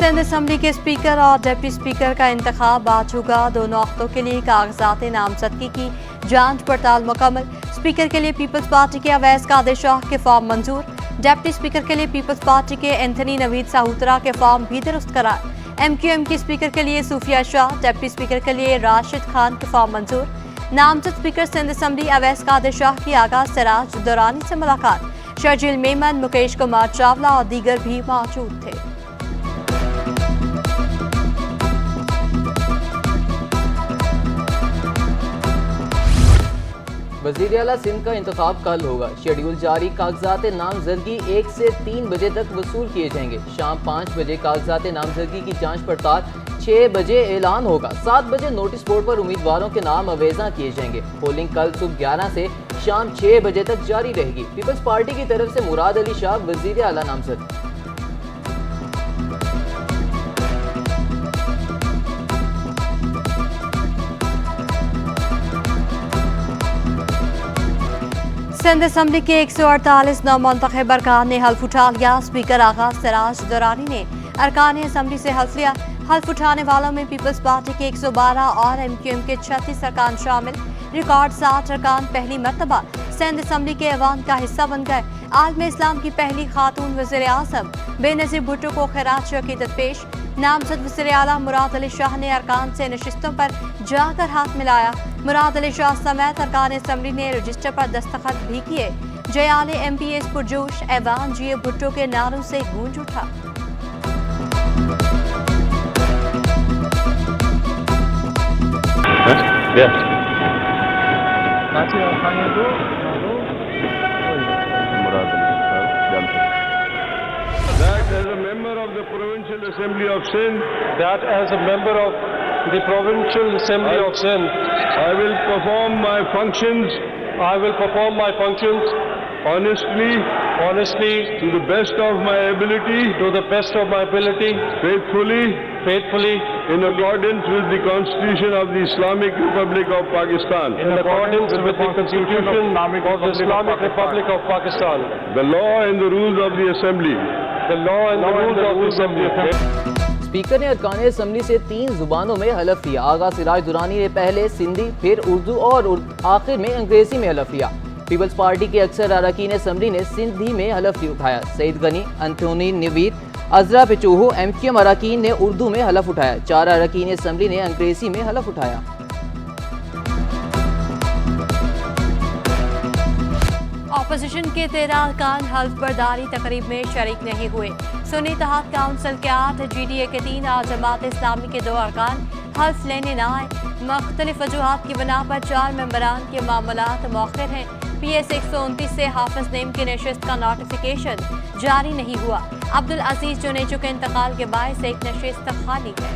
Sindh assembly के speaker और deputy speaker का इंतखाब आज होगा। दोनों वक्तों के लिए कागजात नामजदगी की जांच पड़ताल मुकम्मल। स्पीकर के लिए पीपल्स पार्टी के अवैस कादिर शाह के फॉर्म मंजूर। डिप्टी स्पीकर के लिए पीपल्स पार्टी के एंथनी नवीद साहूतरा के फॉर्म भी दुरुस्त करार। MQM की स्पीकर के लिए सूफिया शाह, डिप्टी स्पीकर के लिए राशिद खान के फॉर्म मंजूर। नामजद स्पीकर सिंध असम्बली अवैस कादिर शाह की आगाज सिराज दुरानी से मुलाकात। शर्जील मेमन, मुकेश कुमार चावला और दीगर भी मौजूद थे। वज़ीर आला सिंध का इंतखाब कल होगा। शेड्यूल जारी। कागजात नामजदगी 1 से 3 बजे तक वसूल किए जाएंगे। शाम 5 बजे कागजात नामजदगी की जांच पड़ताल। 6 बजे ऐलान होगा। 7 बजे नोटिस बोर्ड पर उम्मीदवारों के नाम अवेजा किए जाएंगे। पोलिंग कल सुबह 11 से शाम 6 बजे तक जारी रहेगी। पीपल्स पार्टी की तरफ से मुराद अली शाह वज़ीर आला नामजद। सिंध असम्बली के 148 नौमुंतखब अरकान ने हल्फ उठा लिया। स्पीकर आगा सिराज दुरानी ने अरकान असम्बली से हल्फ लिया। हल्फ उठाने वालों में पीपल्स पार्टी के 112 और MQM के 36 अरकान शामिल। रिकॉर्ड 60 अरकान पहली मरतबा सिंध असम्बली के ऐवान का हिस्सा बन गए। आलम इस्लाम की पहली खातून वज़ीर आज़म बेनज़ीर भुट्टो को खैरात अकीदत पेश। नामजद वज़ीर आला मुराद अली शाह ने अरकान से नशिस्तों पर जाकर हाथ मिलाया। मुराद अली शाह समेत अरकान असम्बली ने रजिस्टर पर दस्तखत भी किए। जयाले MPs पुरजोश। ऐवान जिए भुट्टो के नारों से गूंज उठा। That as a member of the Provincial Assembly of Sindh, I will perform my functions honestly, to the best of my ability, faithfully, in accordance with the Constitution of the Islamic Republic of Pakistan, in accordance with the Constitution of the Islamic Republic of Pakistan, the law and the rules of the Assembly. Speaker ने अरकान assembly से 3 जुबानों में हलफ लिया। आगा सिराज दुरानी ने पहले सिंधी, फिर उर्दू और आखिर में अंग्रेजी में हलफ लिया। पीपल्स पार्टी के अक्सर अरकान असम्बली ने सिंधी में हलफ उठाया। सईद गनी, एंथनी नवीद, अजरा पिचूहू, MQM अरकान ने उर्दू में हलफ उठाया। 4 अरकान असम्बली ने अंग्रेजी में हलफ उठाया। ऑपोजिशन के 13 अरकान हल्फ बर्दारी तकरीब में शरीक नहीं हुए। सुन्नी इत्तेहाद काउंसिल के 8, GDA के 3 और जमात इस्लामी के 2 अरकान हल्फ लेने न आए। मुख्तलिफ वजूहात की बिना पर 4 मेंबरान के मामलात मौखर हैं। PS 129 से हाफिज नेम की नशिस्त का नोटिफिकेशन जारी नहीं हुआ। अब्दुल अजीज जुनेजो के इंतकाल के बायस एक नशिस्त खाली है।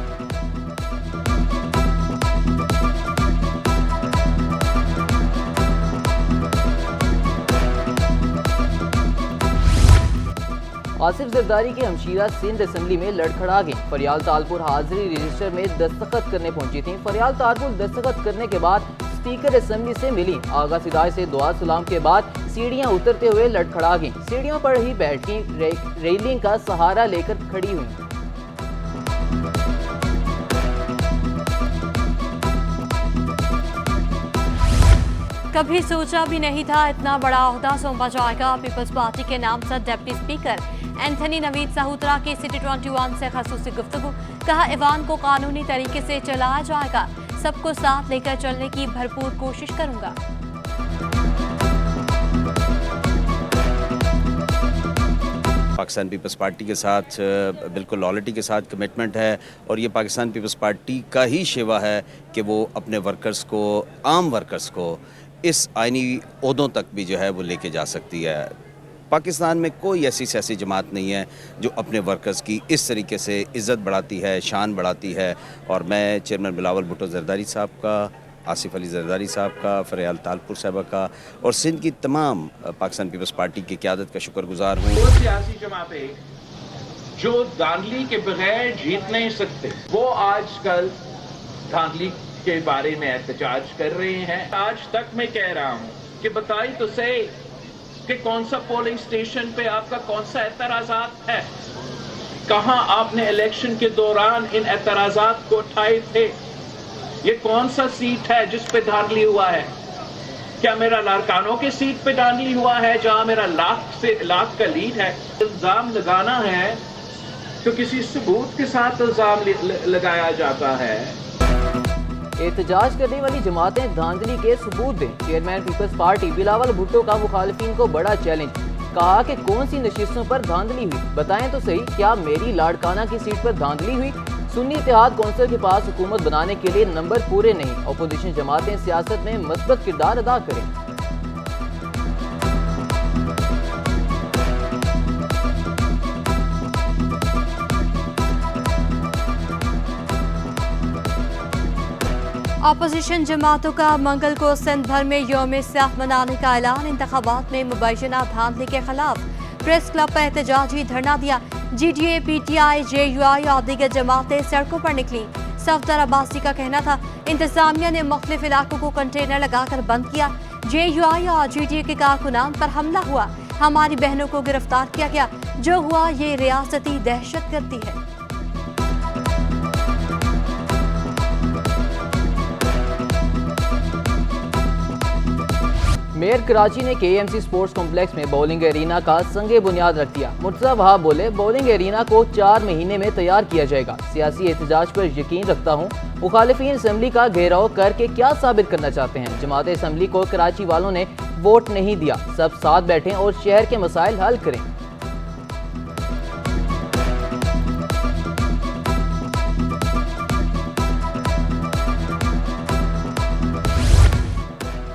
आसिफ जरदारी की हमशीरा सिंध असम्बली में लड़खड़ा गई। फरियाल तालपुर हाजिरी रजिस्टर में दस्तखत करने पहुंची थी। फरियाल तालपुर दस्तखत करने के बाद स्पीकर असम्बली से मिली। आगा सिराज से दुआ सलाम के बाद सीढ़ियां उतरते हुए लड़खड़ा गई। सीढ़ियों पर ही बैठी रेलिंग का सहारा लेकर खड़ी हुई। कभी सोचा भी नहीं था इतना बड़ा ओहदा सौंपा जाएगा। पीपल्स पार्टी के नामजद डिप्टी स्पीकर एंथनी नवीद साहूतरा की सिटी 21 से खसूसी गुफ्तगू। कहा, ऐवान को कानूनी तरीके से चलाया जाएगा। सबको साथ लेकर चलने की भरपूर कोशिश करूंगा। पाकिस्तान पीपल्स पार्टी के साथ बिल्कुल लॉयल्टी के साथ कमिटमेंट है और ये पाकिस्तान पीपल्स पार्टी का ही शेवा है कि वो अपने वर्कर्स को, आम वर्कर्स को इस आइनी ओहदों तक भी जो है वो लेके जा सकती है। पाकिस्तान में कोई ऐसी सियासी जमात नहीं है जो अपने वर्कर्स की इस तरीके से इज़्ज़त बढ़ाती है, शान बढ़ाती है। और मैं चेयरमैन बिलावल भुट्टो जरदारी साहब का, आसिफ अली जरदारी साहब का, फरियाल तालपुर साहबा का और सिंध की तमाम पाकिस्तान पीपल्स पार्टी की क़यादत का शुक्रगुजार हूँ। वो सियासी जमातें जो धांधली के बगैर जीत नहीं सकते, वो आजकल धांधली के बारे में एहतजाज कर रहे हैं। आज तक मैं कह रहा हूँ कि बताइए तो सही कि कौन सा पोलिंग स्टेशन पे आपका कौन सा एतराज़ात है। कहां आपने इलेक्शन के दौरान इन एतराजात को उठाए थे? ये कौन सा सीट है जिस पे धांधली हुआ है? क्या मेरा लारकानों के सीट पे धांधली हुआ है जहां मेरा लाख का लीड है? इल्जाम लगाना है तो किसी सबूत के साथ इल्जाम लगाया जाता है। एहतजाज करने वाली जमातें धांधली के सबूत दें। Chairman peoples party Bilawal Bhutto का मुखालिफिन को बड़ा चैलेंज, कहा कि कौन सी नशिस्तों पर धांधली हुई, बताएं तो सही, क्या मेरी लाड़काना की सीट पर धांधली हुई? सुन्नी इत्तेहाद कौंसिल के पास हुकूमत बनाने के लिए नंबर पूरे नहीं, अपोजिशन जमातें सियासत में मस्बत किरदार अदा करें। अपोजिशन जमातों का मंगल को सिंध भर में यौम सियाह मनाने का ऐलान। इंतखाबात में मुबैना धांधली के खिलाफ प्रेस क्लब पर एहतजाजी धरना दिया। GDA, PTI, JUI और दीगर जमातें सड़कों पर निकली। सफदर अब्बासी का कहना था इंतजामिया ने मुख्तलिफ इलाकों को कंटेनर लगाकर बंद किया। JUI और GDA के कारकुनान पर हमला हुआ, हमारी बहनों को गिरफ्तार किया गया। जो हुआ ये रियासती दहशत गर्दी है। मेयर कराची ने KMC स्पोर्ट्स कॉम्प्लेक्स में बॉलिंग एरिना का संगे बुनियाद रख दिया। मुर्तज़ा वहाब बोले, बॉलिंग एरिना को 4 महीने में तैयार किया जाएगा। सियासी एहतजाज पर यकीन रखता हूँ। मुखालिफिन असम्बली का घेराव करके क्या साबित करना चाहते हैं? जमात असम्बली को कराची वालों ने वोट नहीं दिया। सब साथ बैठें और शहर के मसाइल हल करें।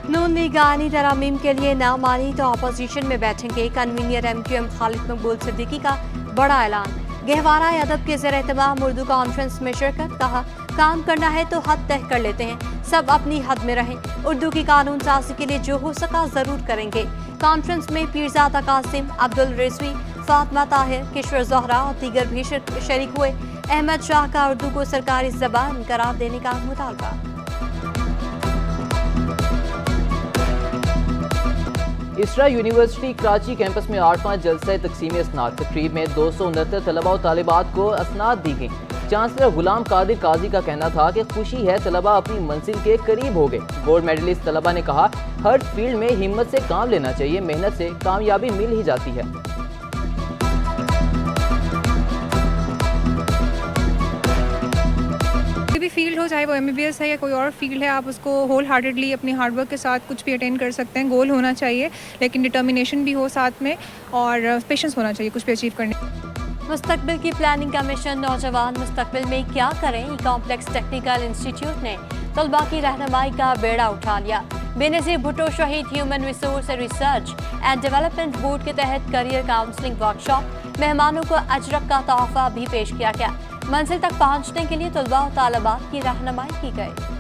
नून लीग आईनी तरामीम के लिए ना मानी तो अपोजिशन में बैठेंगे। कन्वीनियर MQM खालिद मकबूल सिद्दीकी का बड़ा ऐलान। गहवारा अदब के ज़ेर एहतमाम उर्दू कॉन्फ्रेंस में शिरकत, कहा काम करना है तो हद तय कर लेते हैं, सब अपनी हद में रहें। उर्दू की कानून साजी के लिए जो हो सका जरूर करेंगे। कॉन्फ्रेंस में पीरजादा कासिम, अब्दुल रिजवी, फातिमा ताहिर, किशोर ज़ोहरा और दीगर भी शरीक हुए। अहमद शाह का उर्दू को सरकारी ज़बान करार देने का मुतालबा। इसरा यूनिवर्सिटी कराची कैंपस में 8वां जलसा तकसीम असनाद। तकरीब में 269 तलबा और तालिबात को असनाद दी गई। चांसलर गुलाम कादिर काजी का कहना था कि खुशी है तलबा अपनी मंजिल के करीब हो गए। गोल्ड मेडलिस्ट तलबा ने कहा, हर फील्ड में हिम्मत से काम लेना चाहिए, मेहनत से कामयाबी मिल ही जाती है। कोई भी फील्ड हो, चाहे वो MBBS है या कोई और फील्ड है, आप उसको होल हार्टेडली अपनी हार्डवर्क के साथ कुछ भी अटेंड कर सकते हैं। गोल होना चाहिए लेकिन डिटर्मिनेशन भी हो साथ में, और पेशेंस होना चाहिए कुछ भी अचीव करने। मुस्तकबिल की प्लानिंग कमीशन नौजवान मुस्तकबिल में क्या करें, ई कॉम्प्लेक्स टेक्निकल इंस्टीट्यूट ने तलबा की रहनुमाई का बेड़ा उठा लिया। बेनज़ीर भुट्टो शहीद human resource research and development board के तहत करियर काउंसलिंग वर्कशॉप। मेहमानों को अजरक का तोहफा भी पेश किया गया। मंजिल तक पहुंचने के लिए तलबा और तालिबात की रहनुमाई की गई।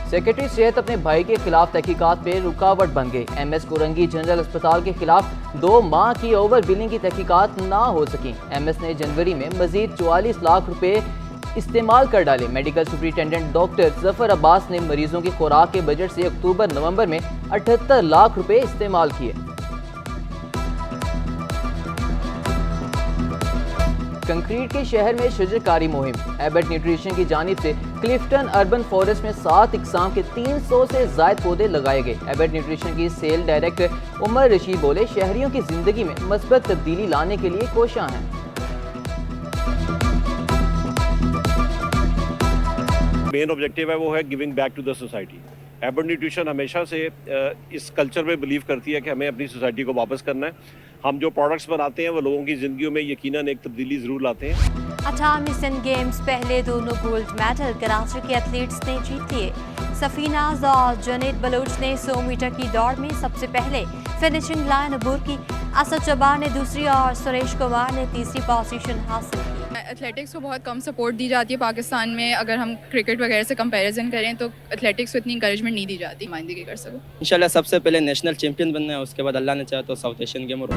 सेक्रेटरी सेहत अपने भाई के खिलाफ तहकीकात पे रुकावट बन गए। MS कोरंगी जनरल अस्पताल के खिलाफ 2 माह की ओवर बिलिंग की तहकीकात ना हो सकी। MS ने जनवरी में मजीद 44 लाख रुपए इस्तेमाल कर डाले। Medical superintendent doctor Zafar Abbas ने मरीजों की खुराक के बजट से अक्टूबर-नवंबर में 78 लाख रुपए इस्तेमाल किए। कंक्रीट के शहर में शजरकारी मुहिम। एबट न्यूट्रिशन की जानिब से क्लिफ्टन अर्बन फॉरेस्ट में 7 इकसाम के 300 से ज़ायद पौधे लगाए गए। एबट न्यूट्रिशन की सेल डायरेक्टर उमर रशीद बोले, शहरियों की जिंदगी में मस्बत तब्दीली लाने के लिए कोशां हैं। मेन ऑब्जेक्टिव है वो है giving back to the society. Abbott nutrition हमेशा से इस कल्चर में बिलीव करती है कि हमें अपनी सोसाइटी को वापस करना है। हम जो प्रोडक्ट्स बनाते हैं वो लोगों की ज़िंदगियों में यकीनन एक तब्दीली ज़रूर लाते हैं। 18 एशियन गेम्स पहले दोनों गोल्ड मेडल कराची के एथलीट्स ने जीत लिए। सफीनाज और जनेद बलोच ने 100 मीटर की दौड़ में सबसे पहले फिनिशिंग लाइन अबूर की। असद जब्बार ने दूसरी और सुरेश कुमार ने तीसरी पोजीशन हासिल की। एथलेटिक्स को बहुत कम सपोर्ट दी जाती है पाकिस्तान में। अगर हम क्रिकेट वगैरह से कंपैरिजन करें तो एथलेटिक्स को इतनी इंकरेजमेंट नहीं दी जाती नुमाइंदगी कर सको। इंशाल्लाह सबसे पहले नेशनल चैंपियन बनना है, उसके बाद अल्लाह ने चाहा तो साउथ एशियन गेम और